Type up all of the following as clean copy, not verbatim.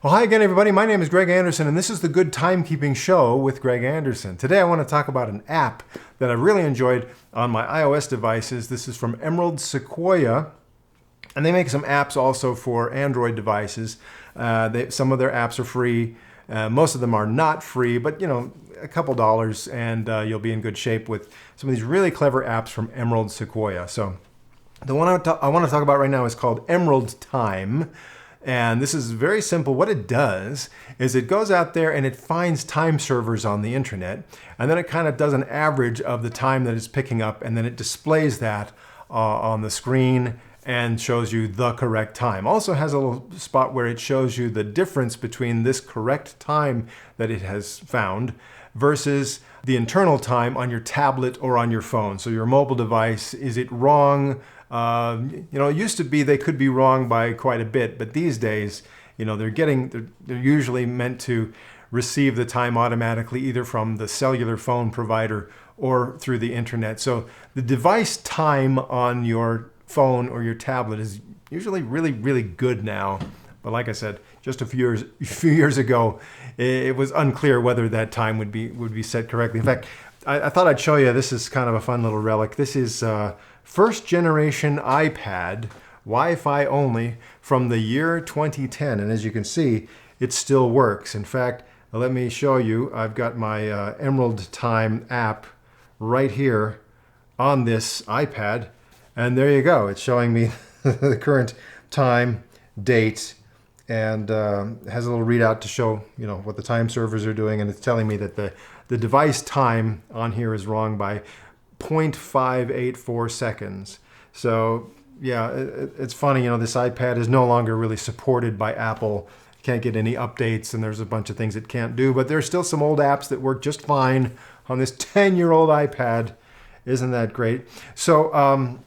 Well, hi again, everybody. My name is Greg Anderson, and this is the Good Timekeeping Show with Greg Anderson. Today, I want to talk about an app that I really enjoyed on my iOS devices. This is from Sequoia, and they make some apps also for Android devices. Some of their apps are free. Most of them are not free, but a couple dollars, and you'll be in good shape with some of these really clever apps from Sequoia. So, the one I want to talk about right now is called Emerald Time. And this is very simple. What it does is it goes out there and it finds time servers on the internet, and then it kind of does an average of the time that it's picking up, and then it displays that on the screen and shows you the correct time. Also has a little spot where it shows you the difference between this correct time that it has found versus the internal time on your tablet or on your phone. So your mobile device, is it wrong? It used to be they could be wrong by quite a bit, but these days, they're usually meant to receive the time automatically either from the cellular phone provider or through the internet. So the device time on your phone or your tablet is usually really, really good now. But like I said, just a few years ago, it was unclear whether that time would be set correctly. In fact, I thought I'd show you. This is kind of a fun little relic. This is first generation iPad, Wi-Fi only, from the year 2010. And as you can see, it still works. In fact, let me show you. I've got my Emerald Time app right here on this iPad. And there you go. It's showing me the current time, date, and has a little readout to show what the time servers are doing. And it's telling me that the device time on here is wrong by 0.584 seconds. So yeah, it's funny, this iPad is no longer really supported by Apple. Can't get any updates, and there's a bunch of things it can't do, but there's still some old apps that work just fine on this 10-year-old iPad. Isn't that great? So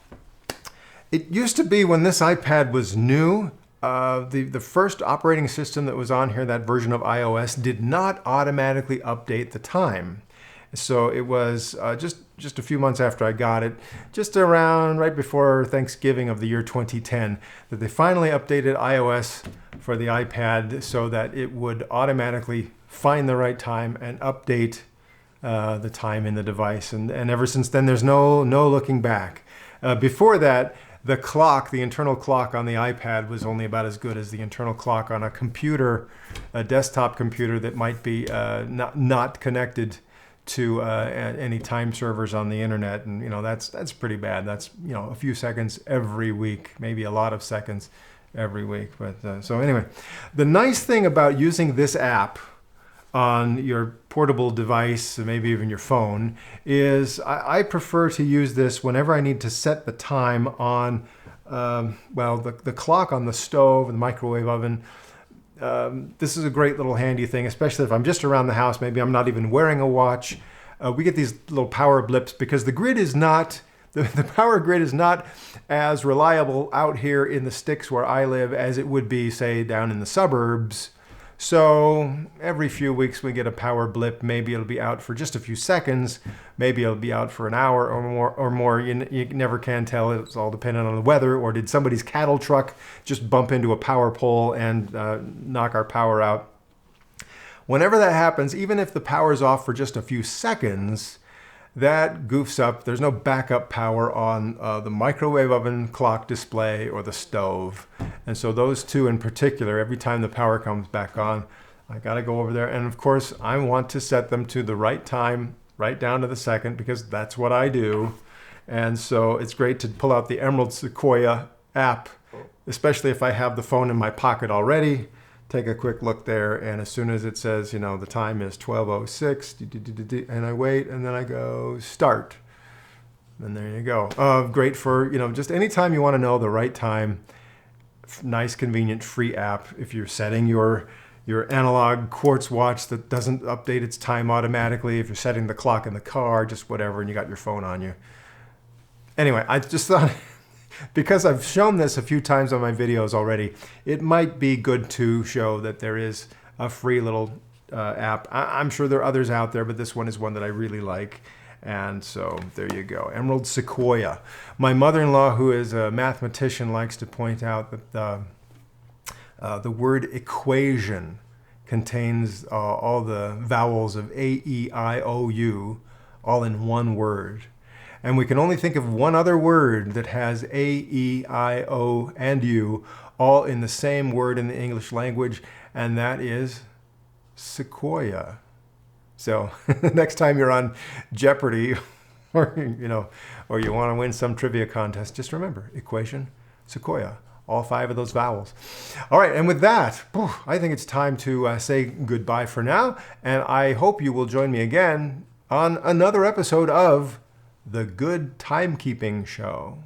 it used to be when this iPad was new, the first operating system that was on here, that version of iOS, did not automatically update the time. So it was just a few months after I got it, just around right before Thanksgiving of the year 2010, that they finally updated iOS for the iPad so that it would automatically find the right time and update the time in the device. And ever since then, there's no looking back. Before that, the clock, the internal clock on the iPad was only about as good as the internal clock on a computer, a desktop computer that might be not connected to any time servers on the internet, and that's pretty bad. That's a few seconds every week, maybe a lot of seconds every week. But so anyway, the nice thing about using this app on your portable device, maybe even your phone, is I prefer to use this whenever I need to set the time on the clock on the stove, the microwave oven. This is a great little handy thing, especially if I'm just around the house. Maybe I'm not even wearing a watch. We get these little power blips because the grid is not, the power grid is not as reliable out here in the sticks where I live as it would be, say, down in the suburbs. So every few weeks we get a power blip. Maybe it'll be out for just a few seconds. Maybe it'll be out for an hour or more. You never can tell. It's all dependent on the weather. Or did somebody's cattle truck just bump into a power pole and knock our power out? Whenever that happens, even if the power's off for just a few seconds, that goofs up. There's no backup power on the microwave oven, clock display, or the stove. And so those two in particular, every time the power comes back on, I got to go over there. And of course, I want to set them to the right time, right down to the second, because that's what I do. And so it's great to pull out the Sequoia app, especially if I have the phone in my pocket already. Take a quick look there, and as soon as it says, the time is 12:06, and I wait, and then I go start. And there you go. Great for, just anytime you want to know the right time. Nice, convenient, free app. If you're setting your analog quartz watch that doesn't update its time automatically, if you're setting the clock in the car, just whatever, and you got your phone on you. Anyway, I just thought, because I've shown this a few times on my videos already, it might be good to show that there is a free little app. I'm sure there are others out there, but this one is one that I really like. And so there you go, Sequoia. My mother-in-law, who is a mathematician, likes to point out that The word equation contains all the vowels of A, E, I, O, U, all in one word. And we can only think of one other word that has A, E, I, O, and U, all in the same word in the English language, and that is Sequoia. So next time you're on Jeopardy, or or you want to win some trivia contest, just remember equation, Sequoia, all 5 of those vowels. All right, and with that, I think it's time to say goodbye for now, and I hope you will join me again on another episode of The Good Timekeeping Show.